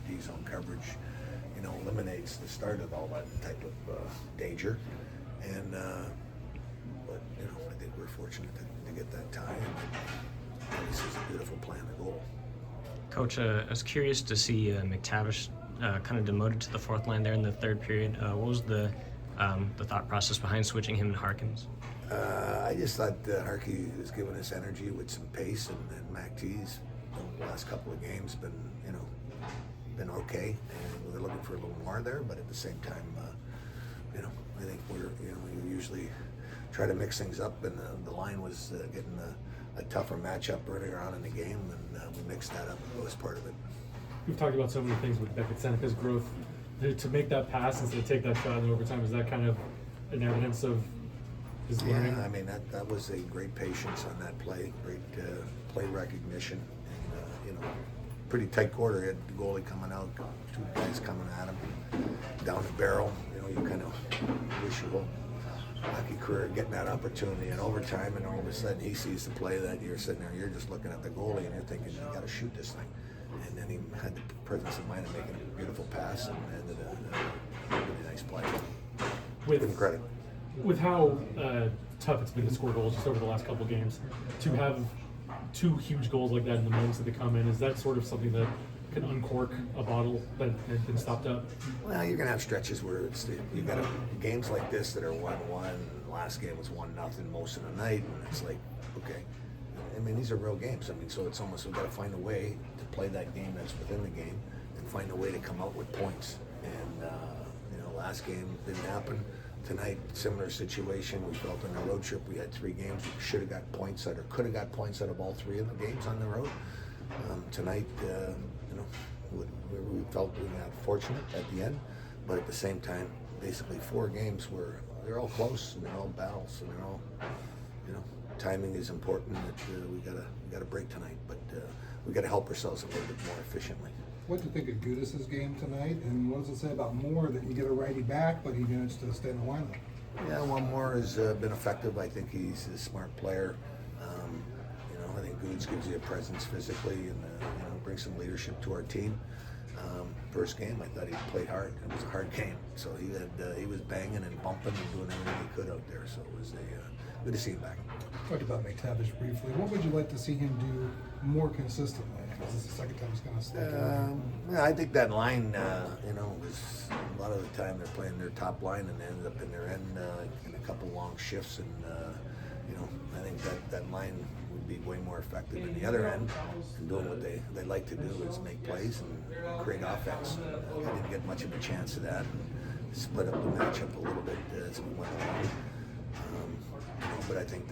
D-zone coverage, eliminates the start of all that type of danger. And but I think we're fortunate to get that tie. And this is a beautiful plan to goal. Coach, I was curious to see McTavish kind of demoted to the fourth line there in the third period. What was the thought process behind switching him to Harkins? I just thought Harkey was giving us energy with some pace, and Mac T's the last couple of games been been okay, and we're looking for a little more there. But at the same time, I think we're we usually try to mix things up, and the line was getting a tougher matchup earlier on in the game, and we mixed that up. It was part of it. We've talked about so many things with Beckett Seneca's growth. To make that pass instead of take that shot in overtime, is that kind of an evidence of his learning? Yeah, I mean that was a great patience on that play, great play recognition, and pretty tight quarter. He had the goalie coming out, two guys coming at him down the barrel. You kind of wish your whole hockey career getting that opportunity in overtime, and all of a sudden he sees the play that you're sitting there, you're just looking at the goalie, and you're thinking you got to shoot this thing. And then he had the presence of mind of making a beautiful pass and ended a really nice play. Give him credit. With how tough it's been to score goals just over the last couple of games, to have two huge goals like that in the moments that they come in, is that sort of something that can uncork a bottle that had been stopped up? Well, you're gonna have stretches where you got games like this that are 1-1. Last game was 1-0 most of the night, and it's like, okay. I mean, these are real games. I mean, so it's almost we've got to find a way to play that game that's within the game, and find a way to come out with points. And last game didn't happen. Tonight, similar situation. We felt on the road trip we had 3 games. We should have got points out, or could have got points out of all 3 of the games on the road. Tonight, we felt we got fortunate at the end, but at the same time, basically 4 games where they're all close and they're all battles and they're all, timing is important. That we gotta break tonight, but we gotta help ourselves a little bit more efficiently. What do you think of Gudis' game tonight, and what does it say about Moore that you get a righty back, but he managed to stay in the lineup? Yeah, well, Moore has been effective. I think he's a smart player. I think Goods gives you a presence physically and brings some leadership to our team. First game, I thought he played hard. It was a hard game, so he was banging and bumping and doing everything he could out there. So it was good to see him back. Talked about McTavish briefly. What would you like to see him do more consistently? This is the second time he's going to stay. Yeah, I think that line, was a lot of the time they're playing their top line and they end up in their end in a couple long shifts, and I think that line would be way more effective in the other end, and doing what they like to do is make plays and create offense. I didn't get much of a chance of that. Split up the matchup a little bit as we went along. But I think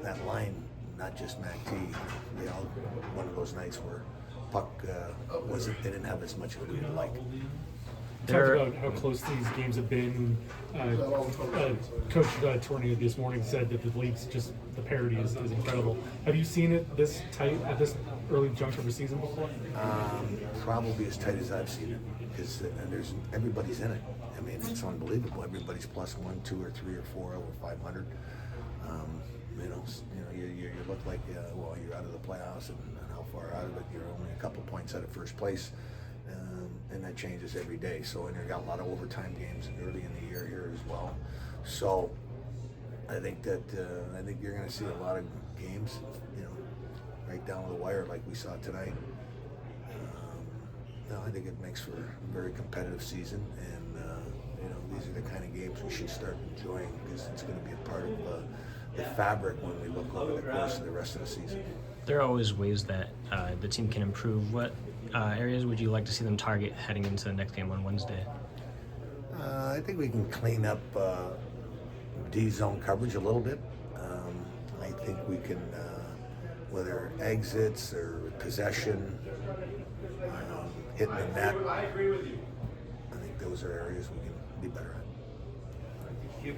that line, not just Mac T, they all one of those nights where puck they didn't have as much as we would like. Talked about how close these games have been. Coach Tourney this morning said that the league's just, the parity is incredible. Have you seen it this tight at this early juncture of the season before? Probably as tight as I've seen it, because everybody's in it. I mean, it's unbelievable. Everybody's plus 1, 2, or 3, or 4 over 500. You look like you're out of the playoffs, and how far out of it? You're only a couple points out of first place, and that changes every day. So, and you got a lot of overtime games early in the year here as well. So, I think you're going to see a lot of games, right down to the wire like we saw tonight. I think it makes for a very competitive season, and these are the kind of games we should start enjoying, because it's going to be a part of the fabric when we look over the course of the rest of the season. There are always ways that the team can improve. What areas would you like to see them target heading into the next game on Wednesday? I think we can clean up D-zone coverage a little bit. I think we can, whether exits or possession, hitting the net, I think those are areas we can be better at. Thank you.